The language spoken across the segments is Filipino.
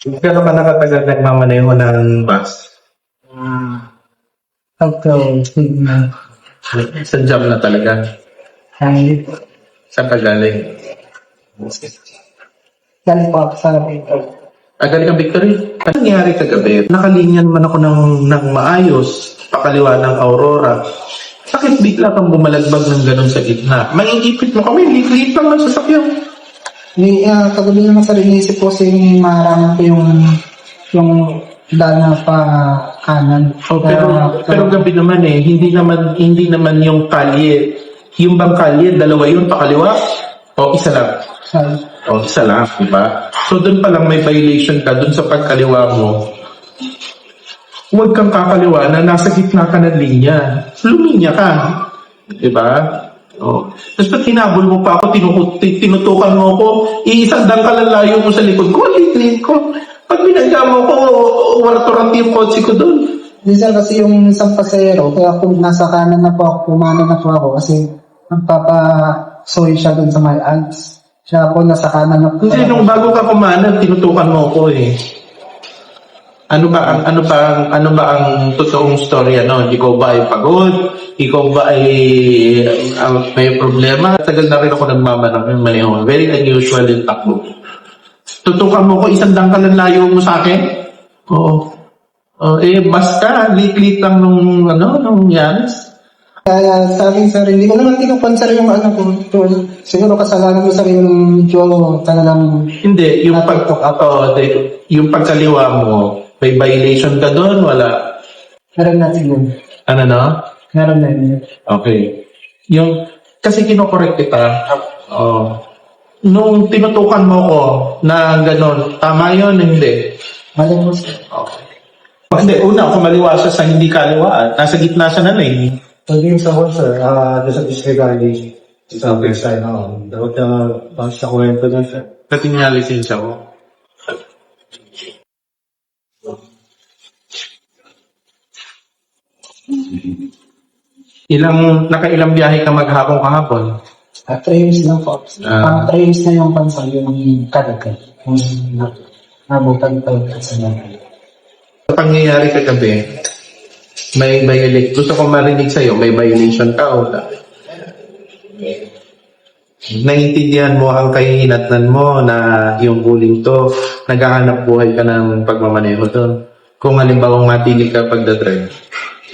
Pero ka nakatagal nagmamaneho ng bus? Pagka signal. Sa jam na talaga? Ay, Saan ka galing? galing po ako sa Victor. Galing ka Victory? Ano nangyari kagabi? Nakalinya naman ako ng maayos, pakaliwa ng Aurora. Bakit bigla kang bumalagbag ng ganun sa gitna? Maiipit mo kami, liit lang ang sasakyan. Kagabi naman sa inisip ko kasi maraming ko yung daan na pa kanan. Oh, pero gabi naman hindi naman yung kalye. Yung bang kalye, dalawa yun, pakaliwa? O isa lang? O isa lang, di ba? So doon pa lang may violation ka, doon sa pagkaliwa mo. Huwag kang kakaliwa na nasa gitna ka ng linya. Luminya ka. Di ba? O. Tapos pag hinabol mo pa ako, tinutukan mo ako, iisang dangkalan layo mo sa likod ko, liit ko. Pag binagya mo ko, wala yung kotse ko doon. Minsan kasi yung isang pasero, kaya kung nasa kanan na po ako, kumano na po ako kasi magpapa-soy siya dun sa my ads. Siya ako nasa kanan na po. Kasi nung bago ka kumanan, tinutukan mo ko eh. Ano ba ang totoong storya no? Ikaw ba ay pagod? Ikaw ba ay may problema? Tagal na rin ako nagmamaneho. Very unusual yung takbo. Tutukan mo ko, isang dangkalan layo mo sa akin? Oo. Basta, lit-lit lang nung Yanis. Kaya sa akin sir, hindi ko naman kinukonser yung ano ko. Siguro kasalanan ko sa yung medyo talagang... Hindi, yung pagkaliwa mo, may violation ka doon? Wala? Meron natin yun. Ano no? Meron na yun. Okay. Kasi kinokorek kita. Nung tinutukan mo ko na gano'n, tama yun, hindi? Mali mo sir. Okay. Hindi, una, kumaliwa siya sa hindi kaliwaan. Nasa gitna siya na lane. Pagdating sa hall, sir, doon sa disregarding sa baseline na dapat sa kwento doon, sir. Pati niya lisensya ko. Nakailang biyahe ka maghapon kahapon? 3 years lang po. 3 years na yung pansa, yung kadagat. Yung nabutan pa yung kasalanan. Sa pangyayari kagabi, may violation. Gusto ko marinig sa'yo, may violation ka o wala? Naiintindihan mo ang kahihinatnan mo na yung bullying to, naghahanap buhay ka ng pagmamaneho to. Kung halimbawa matigil ka pagdadrive,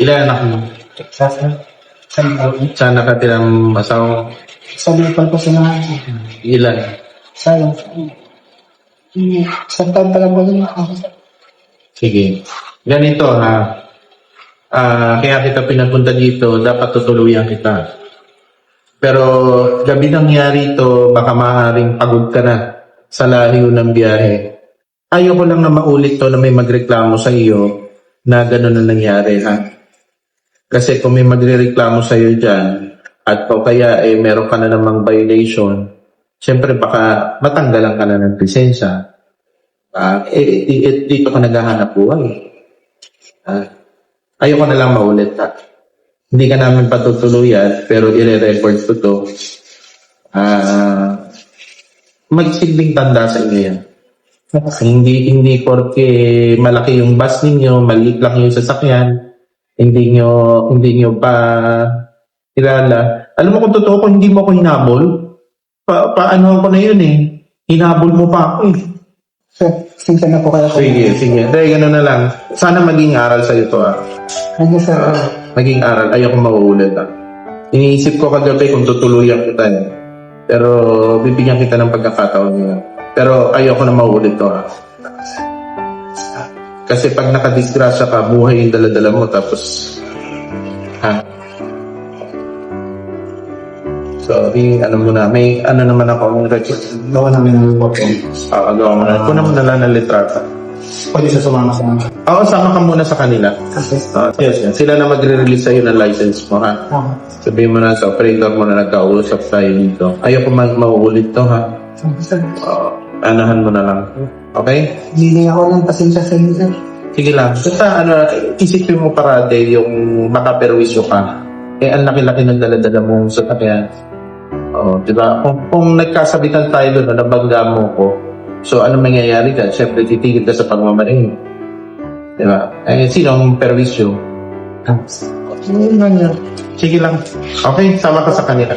ilan anak mo? Saan nakatirang asawa? Sa Bicol po sila. Ilan? Sayang. Sa taon pa lang po din ako. Sige. Ganito ha. Kaya kita pinapunta dito, dapat tutuluyan kita. Pero gabi nangyari ito, baka maaaring pagod ka na sa layo ng biyahe. Ayoko lang na maulit to na may magreklamo sa iyo na gano'n na nangyari ha. Kasi kung may magrereklamo sa iyo dyan at o kaya meron ka na namang violation, siyempre baka matanggalan ka na ng lisensya. Dito ka naghahanap buhay. Ayoko na lang maulit ha. Hindi ka namin patutuluyan, pero i-record ko to. Magsilbing tanda sa inyo yan. Hindi porke malaki yung bus ninyo, maliit lang yung sasakyan, hindi nyo pa kilala. Alam mo kung totoo ko, hindi mo ako hinabol. Paano ko na yun eh. Hinabol mo pa ako eh. Sige na po kaya po. Sige. Dahil gano'n na lang. Sana maging aral sa'yo to ah. Ano sir? Maging aral, ayoko mauulit ah. Iniisip ko kagabi kung tutuluyan kita eh. Pero bibigyan kita ng pagkakataon nyo. Pero ayoko na mauulit to ah. Kasi pag nakadisgrasya ka, buhay yung daladala mo tapos So, may naman ako ang record. Gawa namin ng report ko. Gawa mo na. Kunan mo na lang ng litrata. Pwede siya sumama sa amin. Oo, sama ka muna sa kanila. Yes. Sila na magre-release sa'yo ng license mo, ha? Sabihin mo na sa operator mo na nagkausap tayo dito. Ayoko mauulit to, ha? Anahan mo na lang. Okay? Hindi ako ng pasensya sa inyo sir. Sige lang. Basta, isipin mo parade yung makaperwisyo ka. Ang laki-laki ng daladala mong sasakyan. Diba? Kung nagkasabitan tayo doon, nabangga mo ko, So, ano mangyayari ka? Siyempre, titigil ka sa pagmamaneho. Di ba? Eh, sino ang perwisyo? Yun lang yun. Sige lang. Okay, sama ka sa kanila.